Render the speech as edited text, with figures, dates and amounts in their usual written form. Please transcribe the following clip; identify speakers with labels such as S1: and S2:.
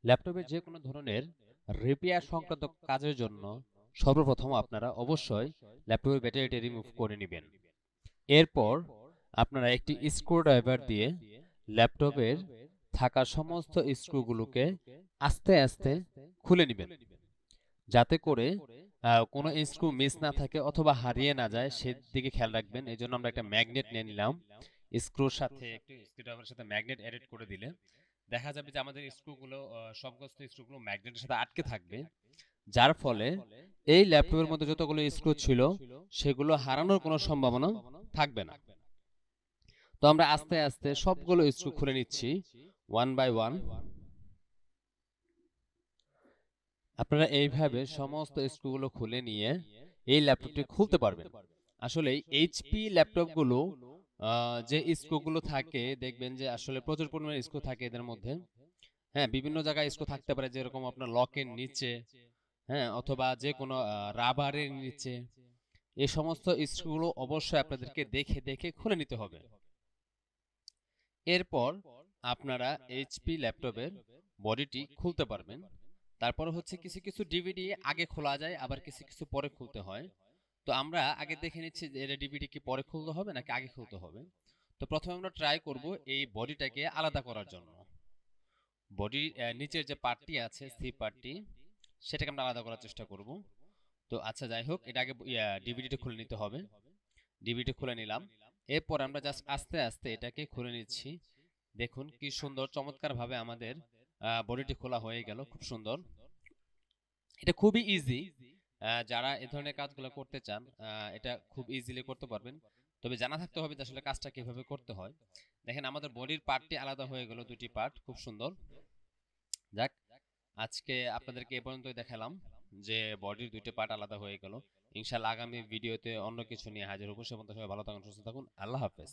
S1: ল্যাপটপের যে কোনো ধরনের রিপেয়ার সংক্রান্ত কাজের জন্য সর্বপ্রথম আপনারা অবশ্যই ল্যাপটপের ব্যাটারিটা রিমুভ করে নেবেন। এরপর আপনারা একটি স্ক্রুড্রাইভার দিয়ে ল্যাপটপের থাকা সমস্ত স্ক্রুগুলোকে আস্তে আস্তে খুলে নেবেন, যাতে করে কোনো স্ক্রু মিস না থাকে অথবা হারিয়ে না যায় সেদিকে খেয়াল রাখবেন। এই জন্য আমরা একটা ম্যাগনেট নিয়ে নিলাম। স্ক্রুর সাথে একটু স্ক্রুড্রাইভারের সাথে ম্যাগনেট অ্যাড করে দিলে দেখা যাবে যে আমাদের স্ক্রুগুলো সবগুলো স্ক্রুগুলো ম্যাগনেটের সাথে আটকে থাকবে, যার ফলে এই ল্যাপটপের মধ্যে যতগুলো স্ক্রু ছিল সেগুলো হারানোর কোনো সম্ভাবনা থাকবে না। তো আমরা আস্তে আস্তে সবগুলো স্ক্রু খুলে নিচ্ছি ওয়ান বাই ওয়ান। আপনারা এইভাবে সমস্ত স্ক্রুগুলো খুলে নিয়ে এই ল্যাপটপটি খুলতে পারবেন। আসলে এইচপি ল্যাপটপগুলো যে স্ক্রুগুলো থাকে দেখবেন যে আসলে প্রচুর পরিমাণে স্ক্রু থাকে এদের মধ্যে। হ্যাঁ, বিভিন্ন জায়গায় স্ক্রু থাকতে পারে, যেরকম আপনার লকের নিচে, হ্যাঁ, অথবা যে কোনো রাবারের নিচে। এই সমস্ত স্ক্রুগুলো অবশ্যই আপনাদেরকে দেখে দেখে খুলে নিতে হবে। এরপর আপনারা এইচপি ল্যাপটপের বডিটি খুলতে পারবেন। তারপর হচ্ছে কিছু কিছু ডিভিডি আগে খোলা যায়, আবার কিছু কিছু পরে খুলতে হয়। তো আমরা আগে দেখে নিচ্ছি যে এটা ডিভিডি কি পরে খুলতে হবে নাকি আগে খুলতে হবে। তো প্রথমে আমরা ট্রাই করব এই বডিটাকে আলাদা করার জন্য। বডি নিচের যে পার্টটি আছে সি পার্টটি, সেটাকে আমরা আলাদা করার চেষ্টা করব। তো আচ্ছা, যাই হোক, এটা আগে ডিভিডিটা খুলে নিতে হবে। ডিভিডি খুলে নিলাম। এরপর আমরা জাস্ট আস্তে আস্তে এটাকে খুলে নিচ্ছি। দেখুন কি সুন্দর চমৎকার ভাবে আমাদের বডিটি খোলা হয়ে গেল, খুব সুন্দর। এটা খুবই ইজি। যারা এই ধরনের কাজগুলো করতে চান এটা খুব ইজিলি করতে পারবেন, তবে জানা থাকতে হবে যে আসলে কাজটা কিভাবে করতে হয়। দেখেন আমাদের বডির পার্টটি আলাদা হয়ে গেল, দুটি পার্ট, খুব সুন্দর। যাক, আজকে আপনাদেরকে এ পর্যন্তই দেখালাম যে বডির দুইটা পার্ট আলাদা হয়ে গেল। ইনশাআল্লাহ আগামী ভিডিওতে অন্য কিছু নিয়ে হাজির হবো। সে পর্যন্ত সবাই ভালো থাকুন, সুস্থ থাকুন। আল্লাহ হাফেজ।